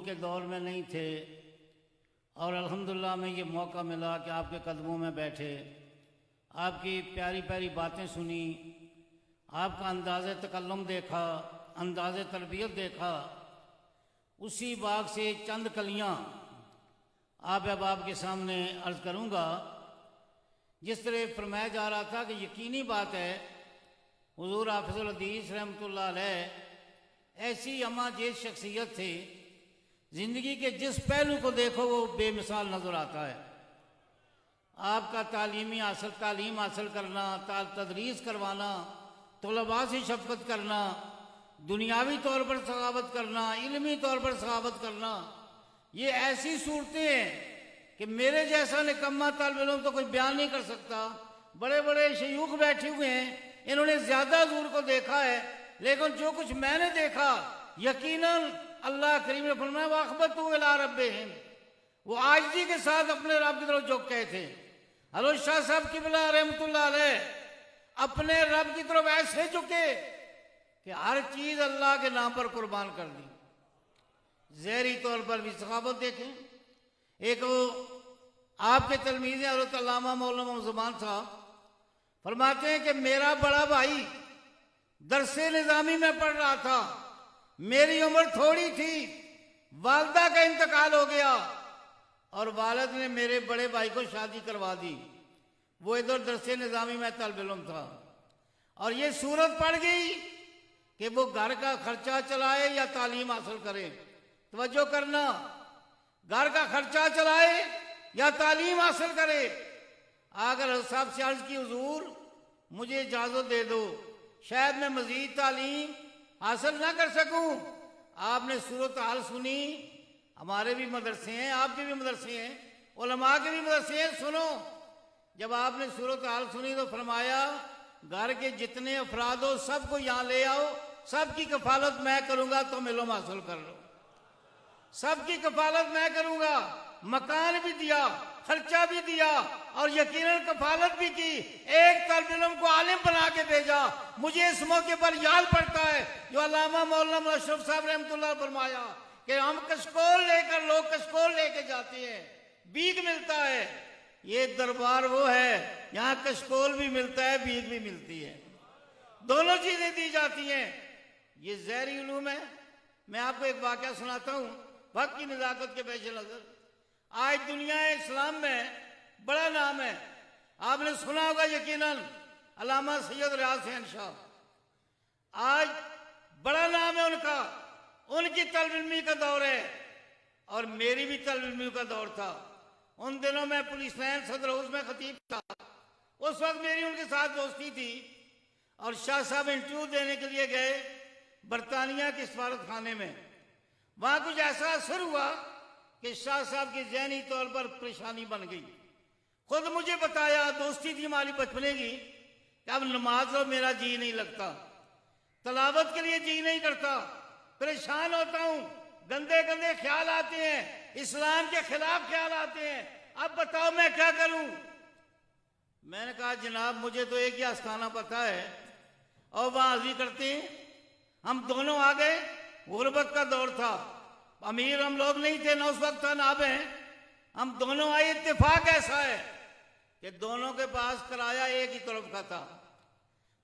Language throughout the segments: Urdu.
کے دور میں نہیں تھے، اور الحمدللہ ہمیں یہ موقع ملا کہ آپ کے قدموں میں بیٹھے، آپ کی پیاری پیاری باتیں سنی، آپ کا انداز تکلم دیکھا، انداز تربیت دیکھا۔ اسی باغ سے چند کلیاں آپ احباب کے سامنے عرض کروں گا۔ جس طرح فرمایا جا رہا تھا کہ یقینی بات ہے حضور حافظ الحدیث رحمۃ اللہ علیہ ایسی ہمہ جیز شخصیت تھی، زندگی کے جس پہلو کو دیکھو وہ بے مثال نظر آتا ہے۔ آپ کا تعلیم حاصل کرنا، تدریس کروانا، طلباء سے شفقت کرنا، دنیاوی طور پر سخاوت کرنا، علمی طور پر سخاوت کرنا، یہ ایسی صورتیں ہیں کہ میرے جیسا نکمہ طالب علم تو کوئی بیان نہیں کر سکتا۔ بڑے بڑے شیوخ بیٹھے ہوئے ہیں، انہوں نے زیادہ حضور کو دیکھا ہے، لیکن جو کچھ میں نے دیکھا یقیناً اللہ کریم نے فرمایا وَأَخْبَتُوا إِلَىٰ رَبِّهِمْ، وہ عاجزی کے ساتھ اپنے رب کی طرف جھک گئے تھے۔ حضرت شاہ صاحب قبلہ رحمۃ اللہ علیہ اپنے رب کی طرف ایسے جھکے کہ ہر چیز اللہ کے نام پر قربان کر دی۔ ظاہری طور پر بھی سخاوت دیکھیں۔ ایک وہ آپ کے تلمیذ حضرت علامہ مولانا زمان صاحب فرماتے ہیں کہ میرا بڑا بھائی درس نظامی میں پڑھ رہا تھا، میری عمر تھوڑی تھی، والدہ کا انتقال ہو گیا اور والد نے میرے بڑے بھائی کو شادی کروا دی۔ وہ ادھر درس نظامی میں طالب علم تھا، اور یہ صورت پڑ گئی کہ وہ گھر کا خرچہ چلائے یا تعلیم حاصل کرے۔ توجہ کرنا، گھر کا خرچہ چلائے یا تعلیم حاصل کرے۔ اگر صاحب سے عرض کی حضور مجھے اجازت دے دو، شاید میں مزید تعلیم حاصل نہ کر سکوں۔ آپ نے صورت حال سنی، ہمارے بھی مدرسے ہیں، آپ کے بھی مدرسے ہیں، علماء کے بھی مدرسے ہیں، سنو۔ جب آپ نے صورت حال سنی تو فرمایا گھر کے جتنے افراد ہو سب کو یہاں لے آؤ، سب کی کفالت میں کروں گا، تم علم حاصل کر لو۔ سب کی کفالت میں کروں گا، مکان بھی دیا، خرچہ بھی دیا، اور یقیناً کفالت بھی کی۔ ایک طالب علم کو عالم بنا کے بھیجا۔ مجھے اس موقع پر یاد پڑتا ہے جو علامہ مولانا اشرف صاحب رحمۃ اللہ فرمایا کہ ہم کشکول لے کر، لوگ کشکول لے کے جاتے ہیں، بھیک ملتا ہے۔ یہ دربار وہ ہے یہاں کشکول بھی ملتا ہے، بھیک بھی ملتی ہے، دونوں چیزیں دی جاتی ہیں۔ یہ ظاہری علوم ہے۔ میں آپ کو ایک واقعہ سناتا ہوں وقت کی نزاکت کے پیش نظر۔ آج دنیا اسلام میں بڑا نام ہے، آپ نے سنا ہوگا یقیناً علامہ سید ریاض حسین شاہ۔ آج بڑا نام ہے ان کا، ان کی طالب علمی کا دور ہے، اور میری بھی طالب علمی کا دور تھا۔ ان دنوں میں پولیس لائن صدر ہاؤس میں خطیب تھا۔ اس وقت میری ان کے ساتھ دوستی تھی، اور شاہ صاحب انٹرویو دینے کے لیے گئے برطانیہ کے سفارت خانے میں۔ وہاں کچھ ایسا اثر ہوا کہ شاہ صاحب کی ذہنی طور پر پریشانی بن گئی۔ خود مجھے بتایا، دوستی تھی ہماری بچپنے کی، کہ اب نماز اور میرا جی نہیں لگتا، تلاوت کے لیے جی نہیں کرتا، پریشان ہوتا ہوں، گندے گندے خیال آتے ہیں، اسلام کے خلاف خیال آتے ہیں، اب بتاؤ میں کیا کروں؟ میں نے کہا جناب مجھے تو ایک ہی آستانہ پتہ ہے، اور وہاں حاضری کرتے ہیں۔ ہم دونوں آ گئے، غربت کا دور تھا، امیر ہم لوگ نہیں تھے، نہ اس وقت تھا نہ اب ہیں۔ ہم دونوں آئے، اتفاق ایسا ہے کہ دونوں کے پاس کرایہ ایک ہی طرف کا تھا،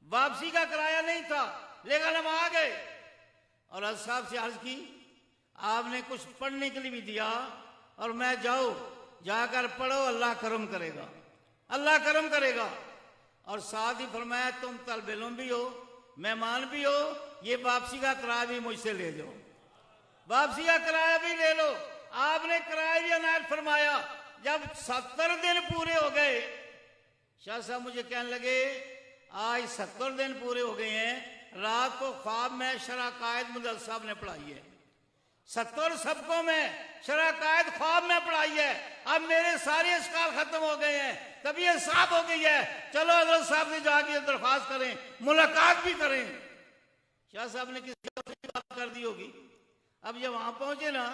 واپسی کا کرایہ نہیں تھا، لیکن ہم آ گئے۔ اور حضرت صاحب سے عرض کی، آپ نے کچھ پڑھنے کے لیے بھی دیا، اور میں جاؤ جا کر پڑھو، اللہ کرم کرے گا، اللہ کرم کرے گا۔ اور ساتھ ہی فرمایا تم طالب علم بھی ہو، مہمان بھی ہو، یہ واپسی کا کرایہ بھی مجھ سے لے جاؤ، واپسی کا کرایہ بھی لے لو۔ آپ نے کرایہ بھی عنایت فرمایا۔ جب 70 دن پورے ہو گئے، شاہ صاحب مجھے کہنے لگے آج 70 دن پورے ہو گئے ہیں، رات کو خواب میں شرح قائد مدرس صاحب نے پڑھائی ہے، 70 سبقوں میں شرح قائد خواب میں پڑھائی ہے۔ اب میرے سارے اشکال ختم ہو گئے ہیں، طبیعت صاف ہو گئی ہے، چلو حضرت صاحب سے جا کے درخواست کریں، ملاقات بھی کریں۔ شاہ صاحب نے کسی اور سے بات کر دی ہوگی۔ اب جب وہاں پہنچے نا،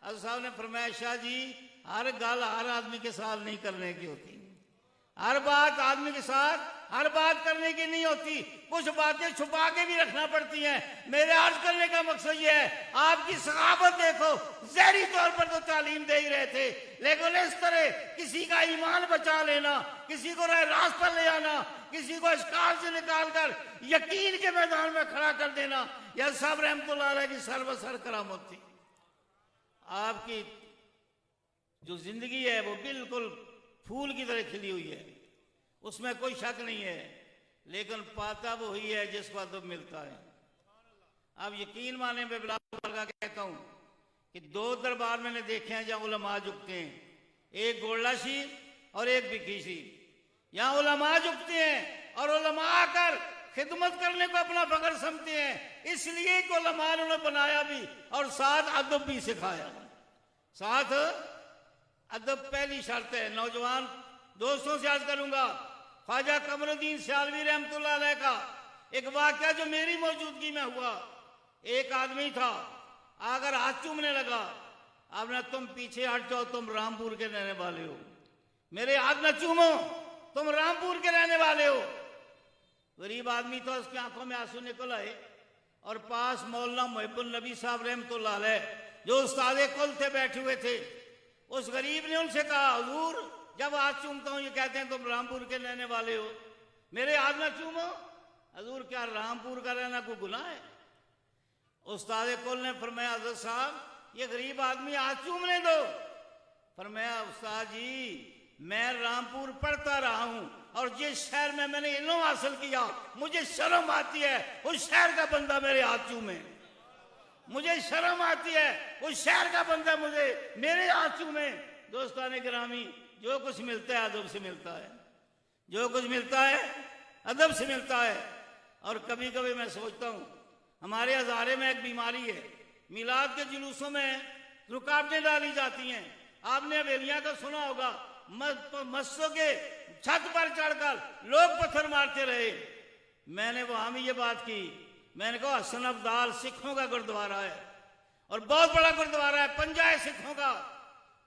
حضرت صاحب نے فرمایا شاہ جی ہر گل ہر آدمی کے ساتھ نہیں کرنے کی ہوتی، ہر بات آدمی کے ساتھ ہر بات کرنے کی نہیں ہوتی، کچھ باتیں چھپا کے بھی رکھنا پڑتی ہیں۔ میرے عرض کرنے کا مقصد یہ ہے، آپ کی ثقافت دیکھو، ظاہری طور پر تو تعلیم دے ہی رہے تھے، لیکن اس طرح کسی کا ایمان بچا لینا، کسی کو راہ راست پر لے آنا، کسی کو اشکال سے نکال کر یقین کے میدان میں کھڑا کر دینا، یہ سب رحمت اللہ علیہ کی سر بسر کرامت تھی۔ آپ کی جو زندگی ہے وہ بالکل پھول کی طرح کھلی ہوئی ہے، اس میں کوئی شک نہیں ہے، لیکن پاتا وہی ہے جس کو ادب ملتا ہے۔ اب یقین مانے میں بلا کا کہتا ہوں کہ 2 دربار میں نے دیکھے ہیں جہاں علماء جھکتے ہیں، ایک گولڈا شیخ اور ایک بکی شیخ۔ یہاں علماء جھکتے ہیں اور علماء آ کر خدمت کرنے کو اپنا فخر سمجھتے ہیں، اس لیے کہ علماء نے بنایا بھی اور ساتھ ادب بھی سکھایا۔ ساتھ ادب پہلی شرط ہے۔ نوجوان دوستوں سے عرض کروں گا، خواجہ قمر الدین سیالوی رحمت اللہ علیہ کا ایک واقعہ جو میری موجودگی میں ہوا، ایک آدمی تھا، اگر ہاتھ چومنے لگا، آپ نے تم پیچھے ہٹ جاؤ، تم رامپور کے رہنے والے ہو، میرے ہاتھ نہ چومو، تم رامپور کے رہنے والے ہو۔ غریب آدمی تھا، اس کی آنکھوں میں آنسو نکل آئے، اور پاس مولانا محب النبی صاحب رحمت اللہ علیہ جو استاد کل تھے بیٹھے ہوئے تھے۔ اس غریب نے ان سے کہا، حضور جب ہاتھ چومتا ہوں یہ کہتے ہیں تم رامپور کے رہنے والے ہو، میرے ہاتھ نہ چومو، حضور کیا رامپور کا رہنا کوئی گناہ ہے؟ استاد کل نے فرمایا، حضرت صاحب یہ غریب آدمی ہاتھ چومنے دو۔ فرمایا، استاد جی میں رامپور پڑھتا رہا ہوں اور جس شہر میں میں نے علم حاصل کیا، مجھے شرم آتی ہے اس شہر کا بندہ میرے ہاتھ چومے، مجھے شرم آتی ہے اس شہر کا بندہ مجھے میرے ہاتھ چومے۔ دوستان گرامی، جو کچھ ملتا ہے ادب سے ملتا ہے، جو کچھ ملتا ہے ادب سے ملتا ہے۔ اور کبھی کبھی میں سوچتا ہوں، ہمارے ہزارے میں ایک بیماری ہے، میلاد کے جلوسوں میں رکاوٹیں ڈالی جاتی ہیں۔ آپ نے حویلیاں کا سنا ہوگا، مسجدوں کے چھت پر چڑھ کر لوگ پتھر مارتے رہے۔ میں نے وہاں بھی یہ بات کی، میں نے کہا حسن ابدال سکھوں کا گردوارہ ہے اور بہت بڑا گردوارہ ہے، پنجہ ہے سکھوں کا۔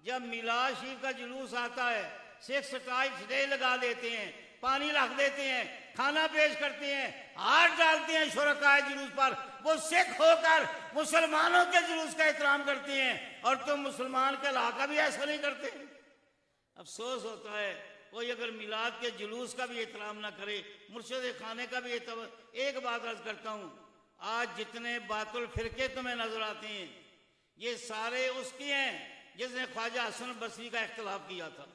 جب میلاد شریف کا جلوس آتا ہے، سکھ سٹے لگا دیتے ہیں، پانی رکھ دیتے ہیں، کھانا پیش کرتے ہیں، ہاتھ ڈالتے ہیں شرکائے جلوس پر، وہ سکھ ہو کر مسلمانوں کے جلوس کا احترام کرتے ہیں، اور تم مسلمان کے علاقہ بھی ایسا نہیں کرتے۔ افسوس ہوتا ہے کوئی اگر میلاد کے جلوس کا بھی احترام نہ کرے، مرشد خانے کا بھی احترام۔ ایک بات عرض کرتا ہوں، آج جتنے باطل فرقے تمہیں نظر آتے ہیں یہ سارے اس کی ہیں جس نے خواجہ حسن بصری کا اختلاف کیا تھا،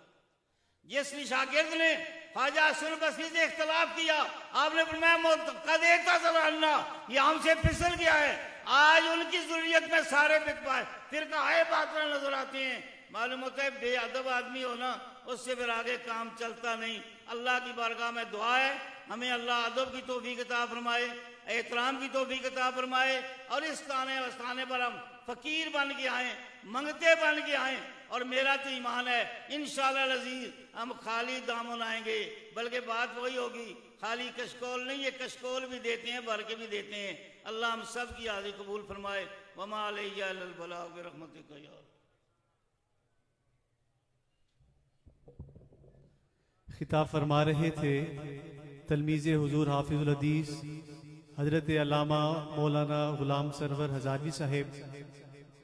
جس شاگرد نے خواجہ حسن بصری سے اختلاف کیا، آپ نے فرمایا قد اعتذرنا، یہ ہم سے پھسل گیا ہے۔ آج ان کی ضروریت میں سارے فرقہ باطل نظر آتے ہیں۔ معلوم ہوتا ہے بے ادب آدمی ہونا، اس سے پھر آگے کام چلتا نہیں۔ اللہ کی بارگاہ میں دعا ہے ہمیں اللہ ادب کی توفیق عطا فرمائے، احترام کی توفیق عطا فرمائے، اور اس تانے پر ہم فقیر بن کے آئیں، منگتے بن کے آئیں۔ اور میرا تو ایمان ہے انشاءاللہ العزیز ہم خالی دامن آئیں گے، بلکہ بات وہی ہوگی، خالی کشکول نہیں، یہ کشکول بھی دیتے ہیں، بھر کے بھی دیتے ہیں۔ اللہ ہم سب کی حاضری قبول فرمائے۔ وما علیہ الا البلاغ برحمتک یا اللہ۔ خطاب فرما رہے تھے تلمیذ حضور حافظ الحدیث حضرت علامہ مولانا غلام سرور ہزاروی صاحب،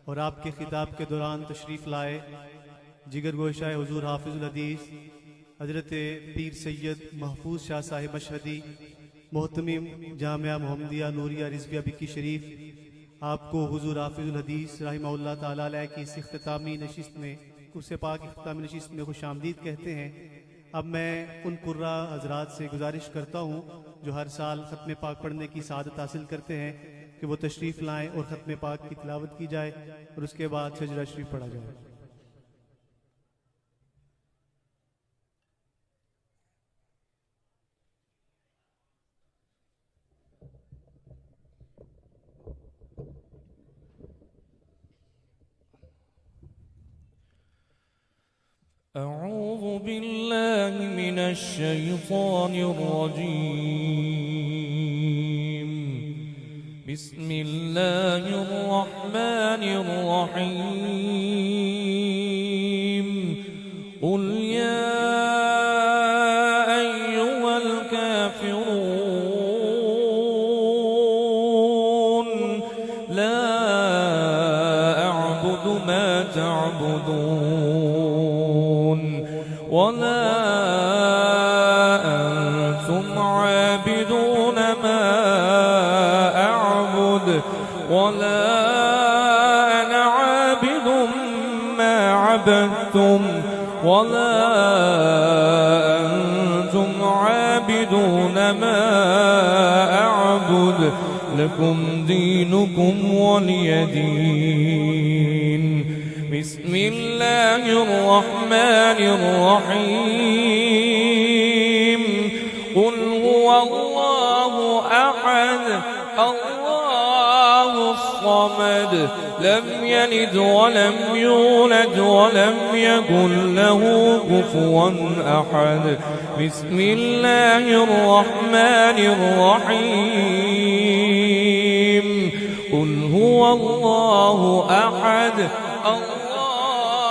اور آپ کے خطاب کے دوران تشریف لائے جگر گوشہ حضور حافظ الحدیث حضرت پیر سید محفوظ شاہ صاحب مشہدی، محتمم جامعہ محمدیہ نوریہ رضویہ بکی شریف، آپ کو حضور حافظ الحدیث رحمہ اللہ تعالیٰ علیہ کی اس اختتامی نشست میں، اس پاک اختتامی نشست میں خوش آمدید کہتے ہیں۔ اب میں ان قرہ حضرات سے گزارش کرتا ہوں جو ہر سال ختم پاک پڑھنے کی سعادت حاصل کرتے ہیں کہ وہ تشریف لائیں اور ختم پاک کی تلاوت کی جائے اور اس کے بعد شجرہ شریف پڑھا جائے۔ أعوذ بالله من الشيطان الرجيم بسم الله الرحمن الرحيم قل يا ما تعبدون ولا أنتم عابدون ما أعبد ولا أنا عابد ما عبدتم ولا أنتم عابدون ما أعبد لكم دينكم ولي دين. بسم الله الرحمن الرحيم. قل هو الله أحد الله الصمد لم يلد ولم يولد ولم يكن له كفوا أحد. بسم الله الرحمن الرحيم. قل هو الله أحد الله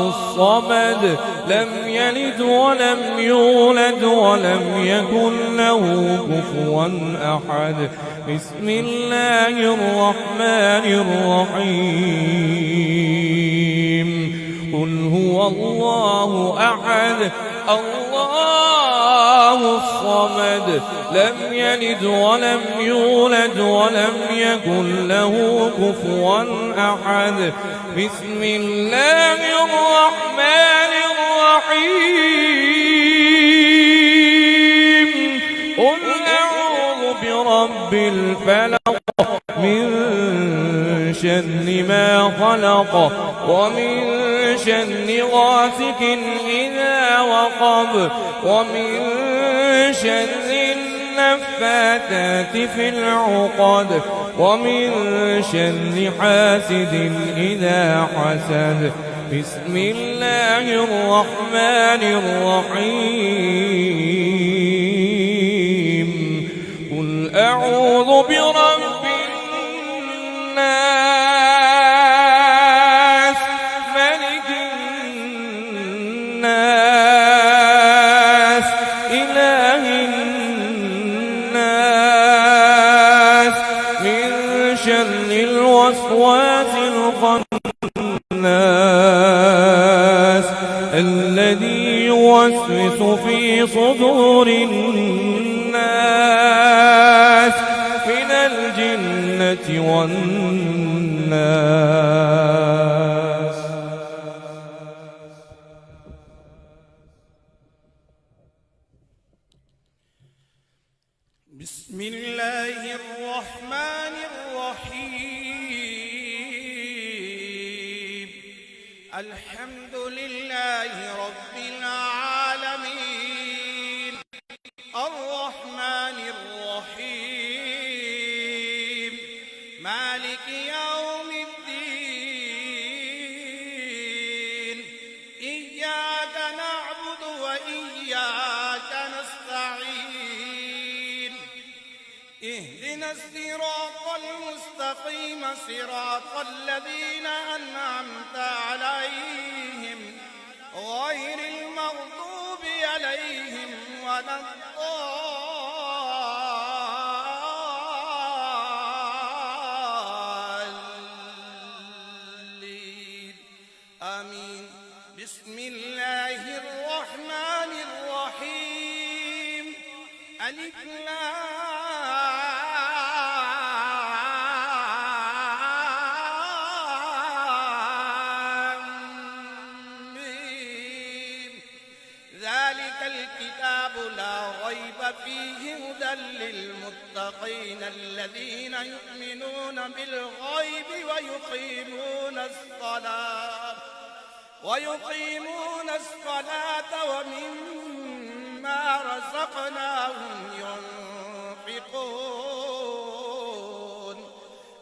الصمد لم يلد ولم يولد ولم يكن له كفوا أحد. بسم الله الرحمن الرحيم. قل هو الله أحد الله الصمد لم يلد ولم يولد ولم يكن له كفوا أحد. بسم الله الرحمن الرحيم. قل أعوذ برب الفلق من شر ما خلق ومن شر غاسق إذا وقب ومن شر النفاثات في العقد ومن شر حاسد إذا حسد. بسم الله الرحمن الرحيم. قل أعوذ برب الناس ملك الناس إله الناس من شر الوسواس الخناس الذي يوسوس في صدور الناس من الجنة والناس. بسم الله الرحمن الرحيم. الحمد لله رب العالمين الرحمن الرحيم مالك يوم الدين. إياك نعبد وإياك نستعين. اهدنا الصراط المستقيم صراط الذين أنعمت عليهم غير المغضوب عليهم ولا الضالين آمين. بسم الله الرحمن الرحيم. ألف ذلك الكتاب لا ريب فيه هدى للمتقين الذين يؤمنون بالغيب ويقيمون الصلاة ومما رزقناهم ينفقون.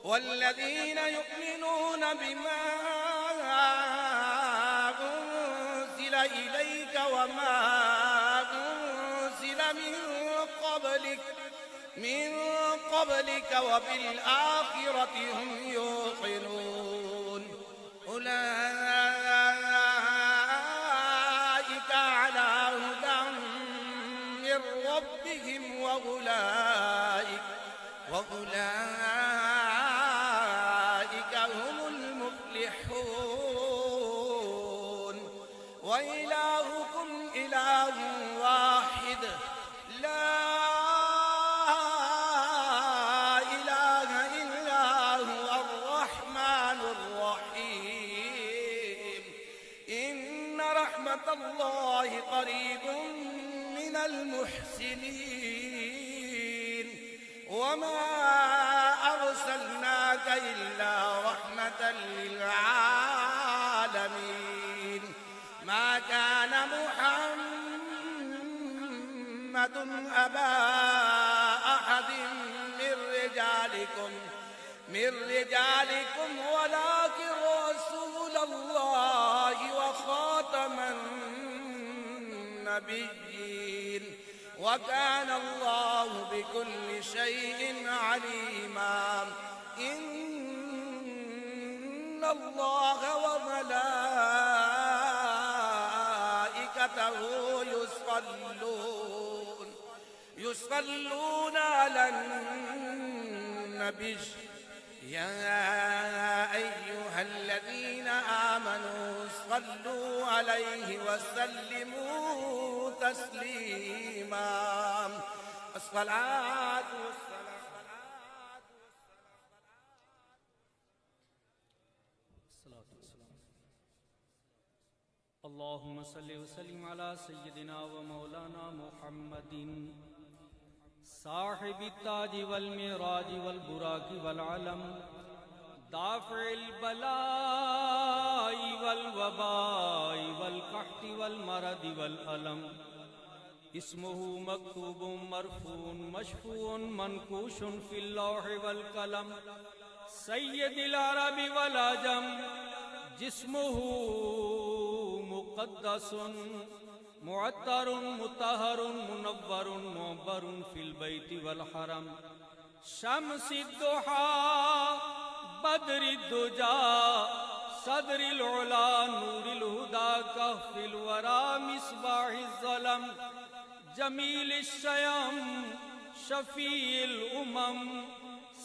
والذين يؤمنون بما أنزل إليك وما أنزل من قبلك وبالآخرة هم يوقنون. أولئك على هدى من ربهم وأولئك هم المفلحون. تصبحون وإلهكم إله واحد لا إله إلا هو الرحمن الرحيم إن رحمة الله قريب من المحسنين وما أرسلناك إلا رحمة للعالمين ما كان محمد أبا أحد من رجالكم ولكن رسول الله وخاتم النبيين وكان الله بكل شيء عليما إن الله وملائكته يصلون على النبي يا أيها الذين آمنوا صلوا عليه وسلموا تسليما الصلاة اللهم صل وسلم على سيدنا ومولانا محمد صاحب التاج والمعراج والبراق والعلم دافع البلاء والوباء والقحط والمرض والألم اسمه مكتوب مرفوع مشفوع منقوش في اللوح والقلم سيد العرب والعجم جسمه مقدس معطر مطهر منور معبر في البيت والحرم شمس الضحى بدر الدجى صدر العلا نور الهدى كهف الورى مصباح الظلم جميل الشيم شفيع الأمم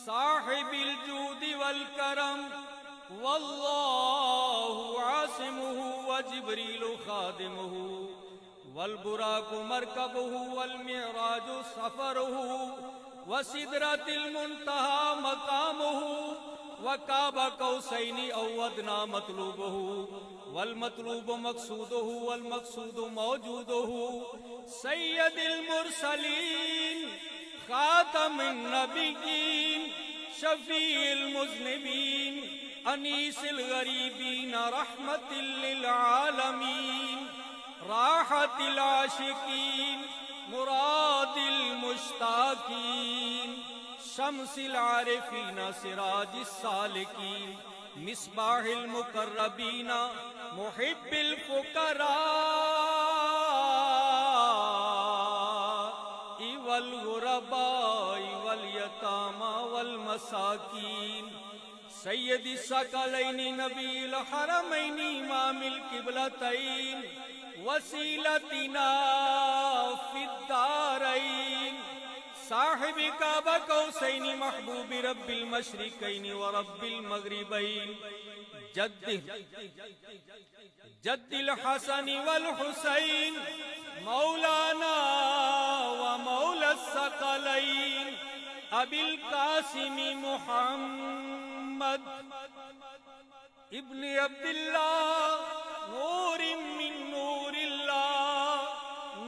صاحب الجود والكرم والله عاصمه وجبريل خادمه والبراق مركبه والمعراج سفره وسدرة المنتهى مقامه وقاب قوسين أو أدنى مطلوبه والمطلوب مقصوده والمقصود موجوده سيد المرسلين خاتم النبيين شفيع المذنبين أنيس الغريبين رحمة للعالمين راحة العاشقين مراد المشتاقين شمس العارفين سراج السالكين مصباح المقربين محب الفقراء والغرباء واليتامى والمساكين سيد الثقلين نبي الحرمين إمام القبلتين وسيلتنا في الدارين صاحب كعبة قوسين محبوب رب المشرقين ورب المغربين جد الحسن والحسين مولانا ومولى الثقلين أبي القاسم محمد ابن عبد الله نور من نور الله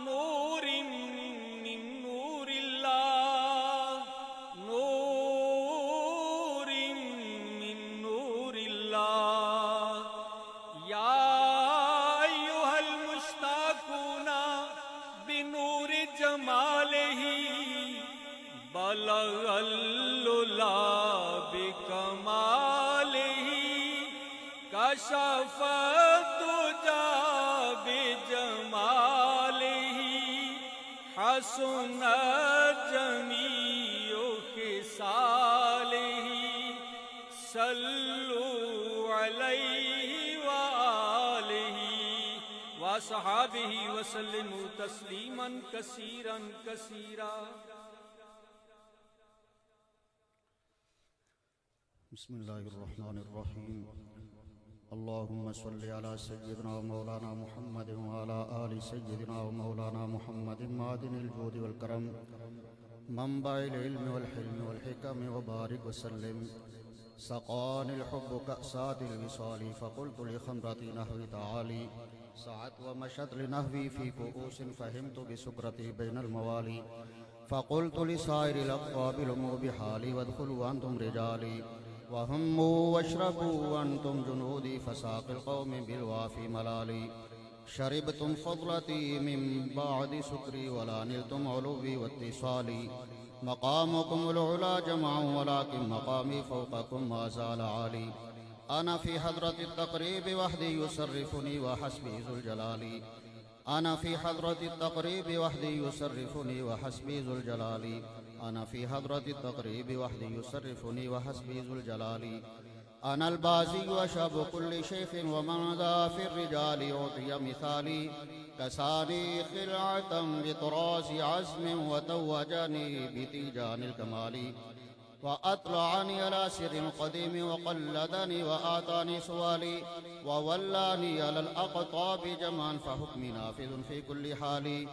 نور من نور الله نور من نور الله يا أيها المشتاقون بنور جماله بلغ الللا بكماله كشف الدجى بجماله حسن جميع خصاله صلوا عليه وآله وصحابه وسلموا تسليما كثيرا كثيرا. بسم الله الرحمن الرحيم اللهم صل على سيدنا ومولانا محمد وعلى آل سيدنا ومولانا محمد معدن الجود والكرم منبع العلم والحلم والحكم وبارك وسلم. سقاني الحب كأسات الوصال فقلت لخمرتي نحوي تعالي سعت ومشت لنهوي في كؤوس فهمت بسكرتي بين الموالي فقلت لسائر الأقطاب لموا بحالي وادخلوا أنتم رجالي وهموا واشربوا وأنتم جنودي فساق القوم بالوافي ملالي شربتم فضلتي من بعد سكري ولا نلتم علوي واتصالي مقامكم العلا جمع ولكن مقامي فوقكم ما زال عالي أنا في حضرة التقريب وحدي يصرفني وحسبي ذو الجلال أنا في حضرة التقريب وحدي يصرفني وحسبي ذو الجلال أنا في حضرة التقريب وحدي يصرفني وحسبي ذو الجلال أنا البازي وشاب كل شيخ ومن ذا في الرجال أعطي مثالي كساني خلعة بطراز عزم وتوجني بتيجان الكمال وأطلعني على سر القديم وقلدني وآتاني سوالي وولاني على الأقطاب جمعا فحكمي نافذ في كل حال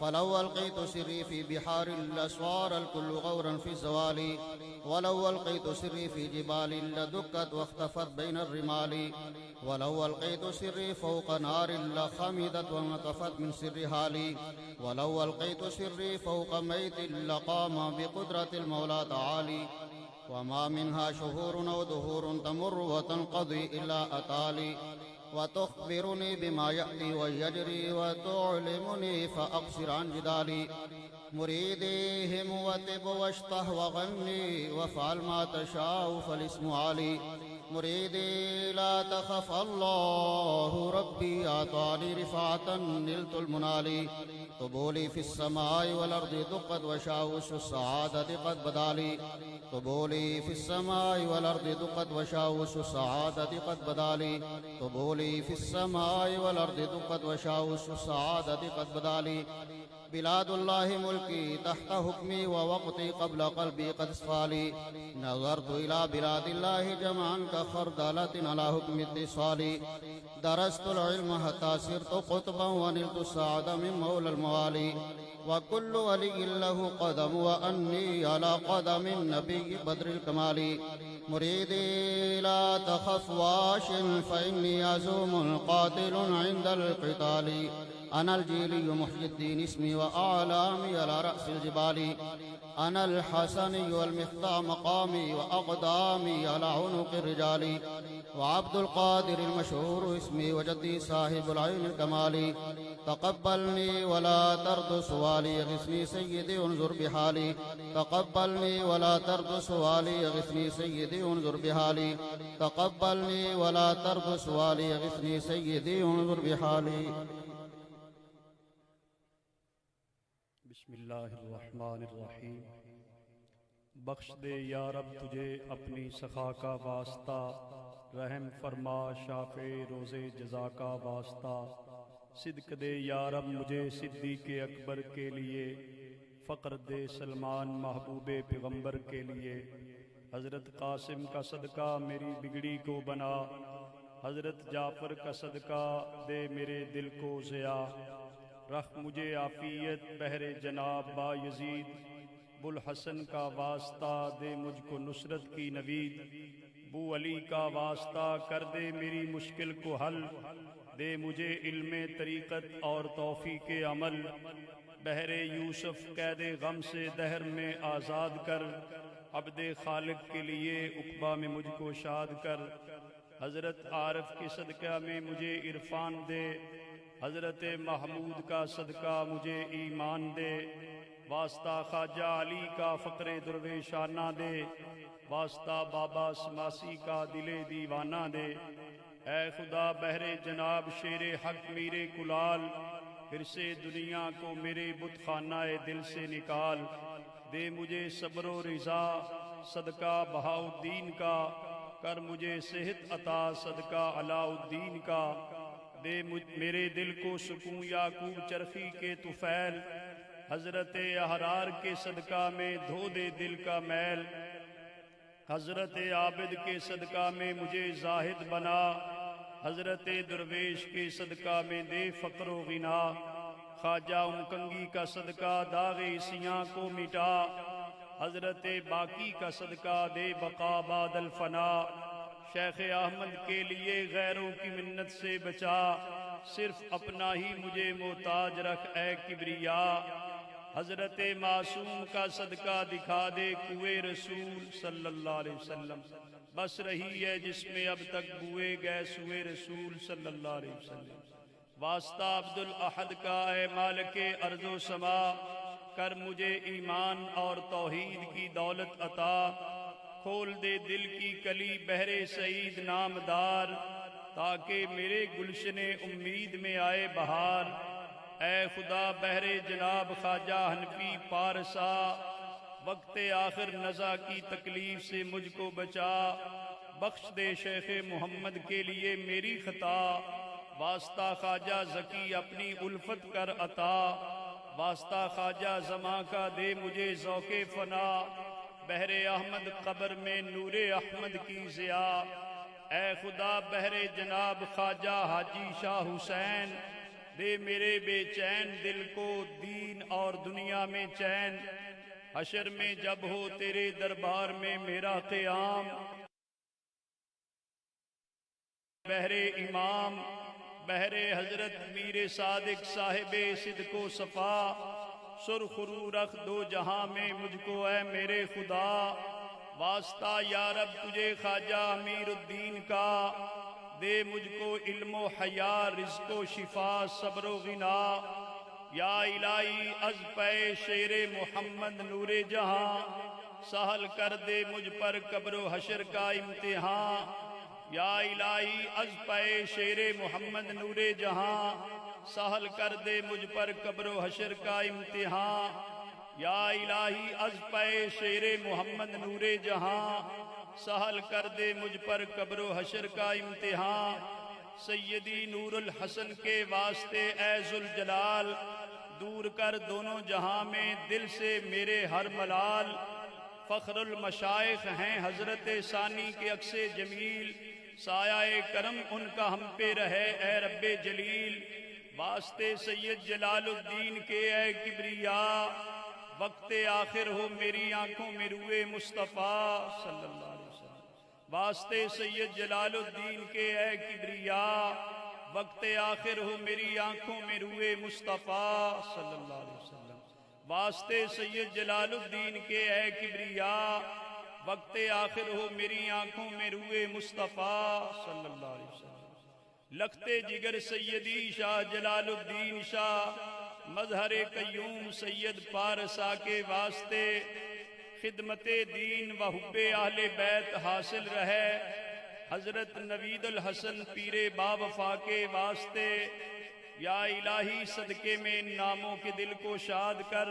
فلو ألقيت سري في بحار الأسوار الكل غورا في الزوال ولو ألقيت سري في جبال لدكت واختفت بين الرمال ولو ألقيت سري فوق نار لخمدت وانطفت من سر حالي ولو ألقيت سري فوق ميت لقام بقدرة المولى تعالي وما منها شهور أو دهور تمر وتنقضي إلا أتالي وتخبرني بما يأتي ويجري وتعلمني فأقصر عن جدالي مريدي هم وتب واشطه وغني وافعل ما تشاء فالاسم علي مريدي لا تخف الله ربي أعطاني رفعة نلت المنالي طبولي في السماء والأرض دقت وشاوش السعادة قد بدالي طبولي في السماء والأرض دقت وشاوش السعادة قد بدالي طبولي في السماء والأرض دقت وشاوش السعادة قد بدالي بلاد الله ملكي تحت حكمي ووقتي قبل قلبي قد اصفالي نظرت إلى بلاد الله جمعا كخردلة على حكم اتصالي درست العلم حتى صرت قطبا ونلت السعادة من مولى الموالي وكل ولي له قدم وأني على قدم النبي بدر الكمال مريدي لا تخف واش فإني أزوم القاتل عند القتال أنا الجيلي محيي الدين اسمي وأعلامي على رأس الجبال أنا الحسني والمخطى مقامي وأقدامي على عنق الرجال وعبد القادر المشهور اسمي وجدي صاحب العين الكمال تقبلني ولا ترد سوالي يغثني سيدي انظر بحالي تقبلني ولا ترد سوالي يغثني سيدي انظر بحالي تقبلني ولا ترد سوالي يغثني سيدي انظر بحالي. بسم اللہ الرحمن الرحیم. بخش دے یا رب تجھے اپنی سخا کا واسطہ، رحم فرما شافع روزے جزا کا واسطہ. صدق دے یا رب مجھے صدیق اکبر کے لیے، فقر دے سلمان محبوب پیغمبر کے لیے. حضرت قاسم کا صدقہ میری بگڑی کو بنا، حضرت جعفر کا صدقہ دے میرے دل کو ضیا. رخ مجھے عافیت بہر جناب با یزید، بوالحسن کا واسطہ دے مجھ کو نصرت کی نوید. بو علی کا واسطہ کر دے میری مشکل کو حل، دے مجھے علم طریقت اور توفیق عمل. بہر یوسف قید غم سے دہر میں آزاد کر، عبد خالق کے لیے عقبہ میں مجھ کو شاد کر. حضرت عارف کے صدقہ میں مجھے عرفان دے، حضرت محمود کا صدقہ مجھے ایمان دے. واسطہ خواجہ علی کا فقر درویشانہ دے، واسطہ بابا سماسی کا دل دیوانہ دے. اے خدا بہر جناب شیر حق میرے کلال، پھر سے دنیا کو میرے بت خانہ دل سے نکال. دے مجھے صبر و رضا صدقہ بہاؤدین کا، کر مجھے صحت عطا صدقہ علاء الدین کا. دے میرے دل کو سکون یعقوب چرخی کے طفیل، حضرت احرار کے صدقہ میں دھو دے دل کا میل. حضرت عابد کے صدقہ میں مجھے زاہد بنا، حضرت درویش کے صدقہ میں دے فقر و غنا، خواجہ امکنگی کا صدقہ داغ سیاں کو مٹا، حضرت باقی کا صدقہ دے بقا بعد الفنا، شیخ احمد کے لیے غیروں کی منت سے بچا، صرف اپنا ہی مجھے محتاج رکھ اے کبریا، حضرت معصوم کا صدقہ دکھا دے کوئے رسول صلی اللہ علیہ وسلم، بس رہی ہے جس میں اب تک بوئے گئے سوئے رسول صلی اللہ علیہ وسلم، واسطہ عبد الاحد کا اے مالک ارض و سما، کر مجھے ایمان اور توحید کی دولت عطا، کھول دے دل کی کلی بہر سعید نامدار، تاکہ میرے گلشن امید میں آئے بہار، اے خدا بہر جناب خواجہ حنفی پارسا، وقت آخر نزا کی تکلیف سے مجھ کو بچا، بخش دے شیخ محمد کے لیے میری خطا، واسطہ خواجہ زکی اپنی الفت کر عطا، واسطہ خواجہ زماں کا دے مجھے ذوق فنا، بہر احمد قبر میں نور احمد کی ضیاء، اے خدا بہر جناب خواجہ حاجی شاہ حسین، دے میرے بے چین دل کو دین اور دنیا میں چین، حشر میں جب ہو تیرے دربار میں میرا قیام، بہر امام بہر حضرت میر صادق صاحب صدق و صفا، سرخ رو رکھ دو جہاں میں مجھ کو اے میرے خدا، واسطہ یا رب تجھے خواجہ امیر الدین کا، دے مجھ کو علم و حیا رزق و شفا صبر و غنا، یا الہی از پے شیر محمد نور جہاں، سہل کر دے مجھ پر قبر و حشر کا امتحان، یا الہی از پے شیر محمد نور جہاں، سہل کر دے مجھ پر قبر و حشر کا امتحان، یا الہی از پے شیر محمد نور جہاں، سہل کر دے مجھ پر قبر و حشر کا امتحان، سیدی نور الحسن کے واسطے اے ذوالجلال، دور کر دونوں جہاں میں دل سے میرے ہر ملال، فخر المشائخ ہیں حضرت ثانی کے عکس جمیل، سایہ کرم ان کا ہم پہ رہے اے رب جلیل، واسطے سید جلال الدین کے اے کبریا، وقت آخر ہو میری آنکھوں میں روئے مصطفیٰ صلی اللہ علیہ وسلم، واسطے سید جلال الدین کے اے کبریا، وقت آخر ہو میری آنکھوں میں روئے مصطفیٰ صلی اللہ علیہ وسلم، واسطے سید جلال الدین کے اے کبریا، وقت آخر ہو میری آنکھوں میں روئے مصطفیٰ صلی اللہ علیہ وسلم، لختے جگر سیدی شاہ جلال الدین شاہ، مظہر قیوم سید پارسا کے واسطے، خدمت دین و حب اہل بیت حاصل رہے، حضرت نوید الحسن پیر با وفا کے واسطے، یا الہی صدقے میں ان ناموں کے دل کو شاد کر،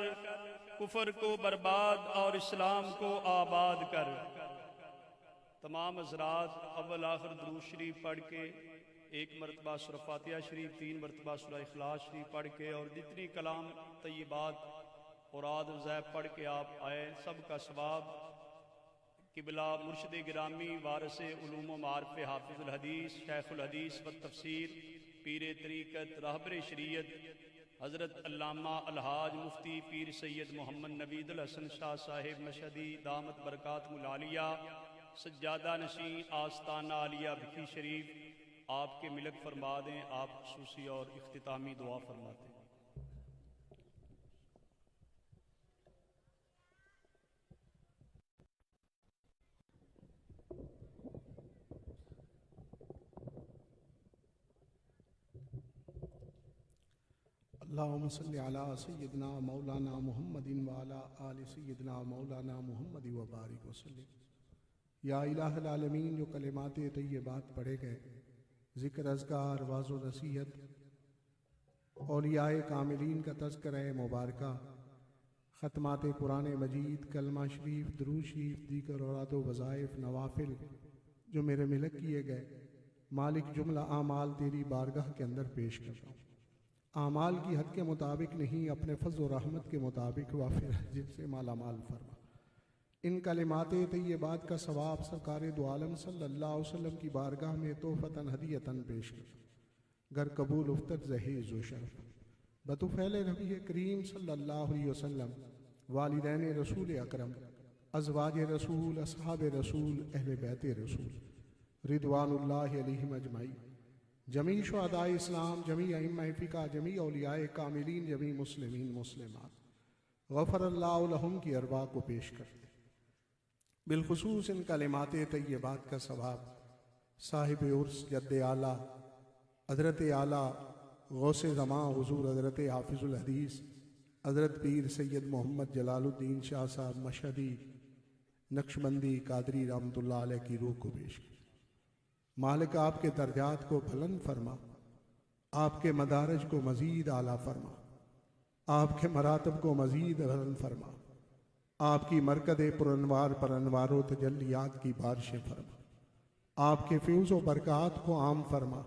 کفر کو برباد اور اسلام کو آباد کر۔ تمام حضرات اول آخر درود شریف پڑھ کے، ایک مرتبہ سورہ فاتحہ شریف، 3 مرتبہ سورہ اخلاص شریف پڑھ کے، اور جتنی کلام طیبات اوراد وظائف پڑھ کے آپ آئے، سب کا ثواب قبلہ مرشد گرامی وارث علوم و معارف حافظ الحدیث شیخ الحدیث و تفسیر پیر طریقت راہبر شریعت حضرت علامہ الحاج مفتی پیر سید محمد نوید الحسن شاہ صاحب مشہدی دامت برکاتہ العالیہ سجادہ نشین آستانہ عالیہ بکھی شریف آپ کے ملک فرما دیں۔ آپ خصوصی اور اختتامی دعا فرماتے ہیں۔ اللہم صلی علی سیدنا مولانا محمد وعلی آل سیدنا مولانا محمد وبارک وسلم۔ یا الہ العالمین، جو کلمات طیبات پڑھے گئے، ذکر اذکار واعظ و نصیحت، اولیاء کاملین کا تذکرہ مبارکہ، ختمات قرآن مجید، کلمہ شریف، درود شریف، دیگر اوراد و وظائف، نوافل جو میرے ملک کیے گئے، مالک جملہ اعمال تیری بارگاہ کے اندر پیش کرتا ہوں۔ اعمال کی حد کے مطابق نہیں، اپنے فضل و رحمت کے مطابق وافر جن سے مالا مال فرما۔ ان کلمات طیبات کا ثواب سرکار دو عالم صلی اللہ علیہ وسلم کی بارگاہ میں تحفتاً ہدیتاً پیش کر گر قبول افتد زہیز و شرف بطفیل نبی کریم صلی اللہ علیہ وسلم، والدین رسول اکرم، ازواج رسول، اصحاب رسول، اہل بیت رسول رضوان اللہ علیہم اجمعین، جمیع شہداء اسلام، جمیع ائمہ فقہ، جمیع اولیاء کاملین، جمیع مسلمین مسلمات، غفر اللہ لہم کی ارواح کو پیش کرتے، بالخصوص ان کلمات طیبات کا ثواب صاحب عرس جد اعلیٰ حضرت اعلیٰ غوث زمان حضور حضرت حافظ الحدیث حضرت پیر سید محمد جلال الدین شاہ صاحب مشہدی نقشبندی قادری رحمۃ اللہ علیہ کی روح کو پیش کرتے۔ مالک آپ کے درجات کو بلند فرما، آپ کے مدارج کو مزید اعلیٰ فرما، آپ کے مراتب کو مزید بلند فرما، آپ کی مرکز پر انوار و تجلیات کی بارشیں فرما، آپ کے فیض و برکات کو عام فرما،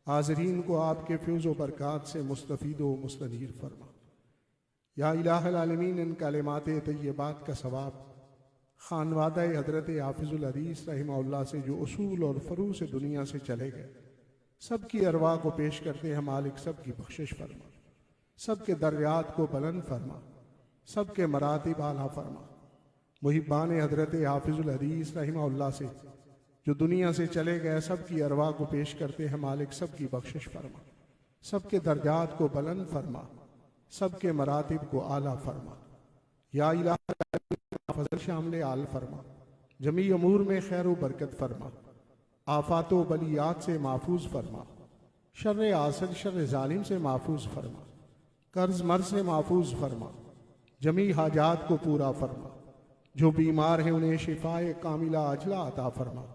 حاضرین کو آپ کے فیض و برکات سے مستفید و مستنیر فرما۔ یا الہ العالمین، ان کلمات طیبات کا ثواب خانوادہ حضرت حافظ الحدیث رحمہ اللہ سے جو اصول اور فروع سے دنیا سے چلے گئے سب کی ارواح کو پیش کرتے ہیں۔ مالک سب کی بخشش فرما، سب کے درجات کو بلند فرما، سب کے مراتب اعلیٰ فرما۔ محبان حضرت حافظ الحدیث رحمہ اللہ سے جو دنیا سے چلے گئے سب کی ارواح کو پیش کرتے ہیں۔ مالک سب کی بخشش فرما، سب کے درجات کو بلند فرما، سب کے مراتب کو اعلیٰ فرما۔ یا الہ فضل شامل آل فرما، جمیع امور میں خیر و برکت فرما، آفات و بلیات سے محفوظ فرما، شر حاسد شر ظالم سے محفوظ فرما، قرض مرض سے محفوظ فرما، جمیع حاجات کو پورا فرما، جو بیمار ہیں انہیں شفاء کاملہ عاجلہ عطا فرما،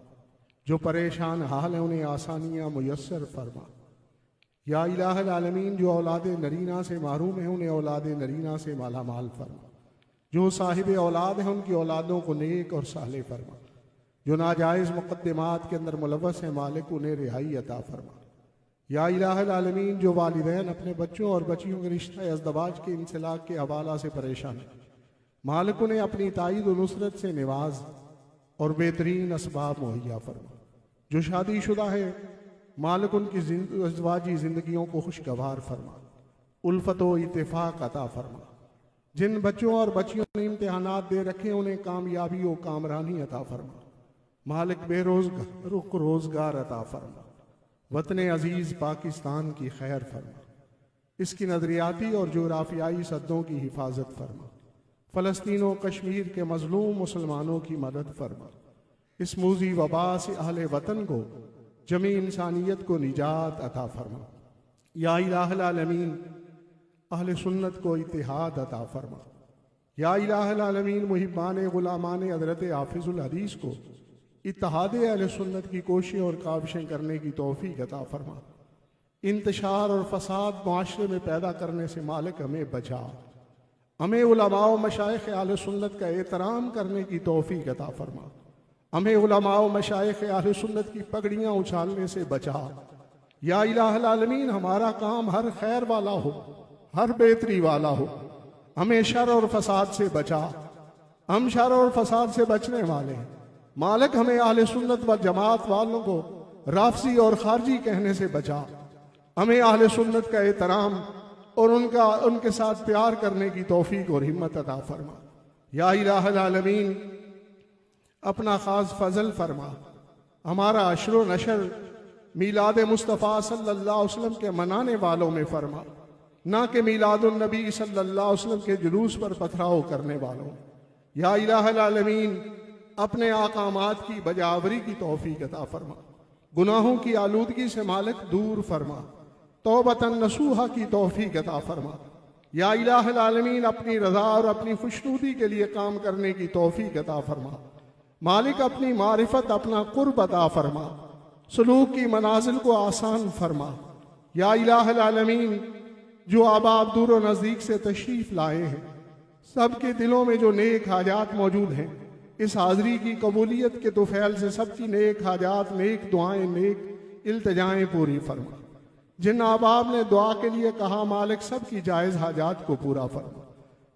جو پریشان حال ہیں انہیں آسانیاں میسر فرما۔ یا الہ العالمین، جو اولاد نرینہ سے محروم ہیں انہیں اولاد نرینہ سے مالا مال فرما، جو صاحب اولاد ہیں ان کی اولادوں کو نیک اور صالح فرما، جو ناجائز مقدمات کے اندر ملوث ہیں مالک انہیں رہائی عطا فرما۔ یا الہ العالمین، جو والدین اپنے بچوں اور بچیوں کے رشتہ ازدواج کے انسلاک کے حوالہ سے پریشان ہیں مالک انہیں اپنی تائید و نصرت سے نواز اور بہترین اسباب مہیا فرما۔ جو شادی شدہ ہے مالک ان کی ازدواجی زندگیوں کو خوشگوار فرما، الفت و اتفاق عطا فرما۔ جن بچوں اور بچیوں نے امتحانات دے رکھے انہیں کامیابی و کامرانی عطا فرما، مالک بے روزگار عطا فرما۔ وطن عزیز پاکستان کی خیر فرما، اس کی نظریاتی اور جغرافیائی سدوں کی حفاظت فرما، فلسطین و کشمیر کے مظلوم مسلمانوں کی مدد فرما، اس موذی وبا سے اہل وطن کو جمیع انسانیت کو نجات عطا فرما۔ یا الہ العالمین، اہل سنت کو اتحاد عطا فرما۔ یا الہ العالمین، محبان غلامان حضرت حافظ الحدیث کو اتحاد اہل سنت کی کوششیں اور کاوشیں کرنے کی توفیق عطا فرما۔ انتشار اور فساد معاشرے میں پیدا کرنے سے مالک ہمیں بچا، ہمیں علماء و مشائخ اہل سنت کا احترام کرنے کی توفیق عطا فرما، ہمیں علماء و مشائخ اہل سنت کی پگڑیاں اچھالنے سے بچا۔ یا الہ العالمین، ہمارا کام ہر خیر والا ہو، ہر بہتری والا ہو، ہمیں شر اور فساد سے بچا، ہم شر اور فساد سے بچنے والے ہیں۔ مالک ہمیں اہل سنت و جماعت والوں کو رافضی اور خارجی کہنے سے بچا، ہمیں اہل سنت کا احترام اور ان کے ساتھ پیار کرنے کی توفیق اور ہمت عطا فرما۔ یا الہ العالمین، اپنا خاص فضل فرما، ہمارا عشر و نشر میلاد مصطفیٰ صلی اللہ علیہ وسلم کے منانے والوں میں فرما، نہ کہ میلاد النبی صلی اللہ علیہ وسلم کے جلوس پر پتھراؤ کرنے والوں۔ یا الہ العالمین، اپنے احکامات کی بجاوری کی توفیق عطا فرما، گناہوں کی آلودگی سے مالک دور فرما، توبۃ نصوحہ کی توفیق عطا فرما۔ یا الہ العالمین، اپنی رضا اور اپنی خوشنودی کے لیے کام کرنے کی توفیق عطا فرما، مالک اپنی معرفت اپنا قرب عطا فرما، سلوک کی منازل کو آسان فرما۔ یا الہ العالمین، جو احباب دور و نزدیک سے تشریف لائے ہیں سب کے دلوں میں جو نیک حاجات موجود ہیں اس حاضری کی قبولیت کے طفیل سے سب کی نیک حاجات، نیک دعائیں، نیک التجائیں پوری فرما۔ جن احباب نے دعا کے لیے کہا مالک سب کی جائز حاجات کو پورا فرما۔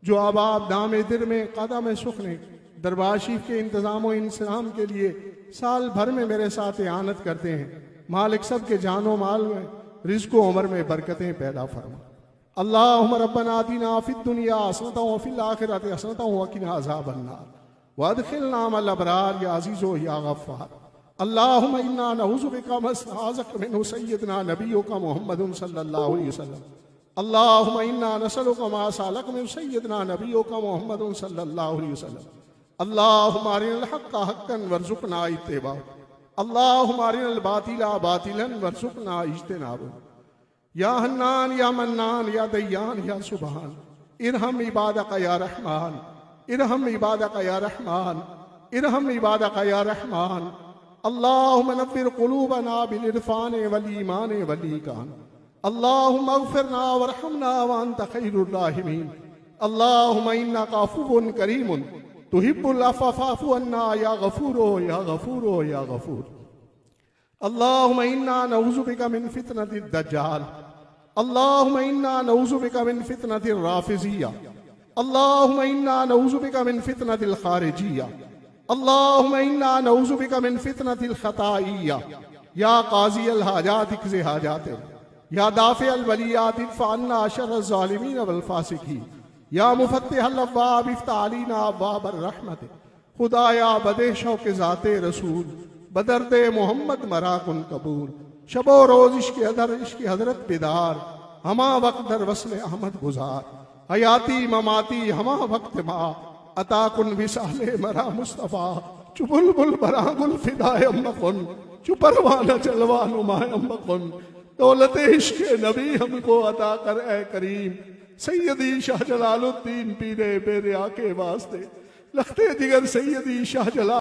جو احباب دام در میں قدم سخن دربار شریف کے انتظام و انسلام کے لیے سال بھر میں میرے ساتھ اعانت کرتے ہیں، مالک سب کے جان و مال میں، رزق و عمر میں برکتیں پیدا فرما۔ اللہم ربنا آتنا فی الدنیا حسنۃ وفی الآخرۃ حسنۃ وقنا عذاب النار وادخلنا مع الابرار یا عزیز و یا غفار۔ اللہم انا نعوذ بک مما استعاذک منہ سیدنا نبیک محمد صلی اللہ علیہ وسلم۔ اللہم انا نسألک ما سألک من سیدنا نبیک محمد صلی اللہ علیہ وسلم۔ اللہم ارنا الحق حقا وارزقنا اتباعہ، اللہم ارنا الباطل باطلا وارزقنا اجتنابہ۔ یا حنان یا منان یا دیان یا سبحان، ارحم عبادک یا رحمان، ارحم عبادک یا رحمان، ارحم عبادک یا رحمان۔ اللہم نور قلوبنا بالعرفان والایمان والایقان، اللہم اغفرنا وارحمنا وانت خیر الراحمین۔ اللہم انک عفو کریم تحب العفو فاعف عنا یا غفور یا غفور یا غفور۔ اللہم انا نعوذ بک من فتنۃ الدجال، اللہم انا نعوذ بک من فتنۃ الرافضیہ، اللہم انا نعوذ بک من فتنۃ الخارجیہ، اللہم انا نعوذ بک من فتنۃ الخطائیہ۔ یا قاضی الحاجات اقض حاجاتنا، یا دافع البلیات ادفع عنا شر الظالمین والفاسقین، یا مفتح الابواب افتح علینا ابواب الرحمت۔ خدایا بدے شوق ذات رسول، بدرد محمد مرا کن قبول۔ شب و روز عشق حضرت بیدار، ہما وقت در وصل احمد گزار۔ حیاتی مماتی ہما وقت ما، عطا کن وصال مرا مصطفیٰ۔ چو بلبل برا گل فدائے امکن، چو پروانہ چلوا نمائے امکن۔ دولت عشق نبی ہم کو عطا کر اے کریم، سیدی شاہ جلال الدین پیرے بے ریا کے واسطے، لختے جگر سیدی شاہ جلال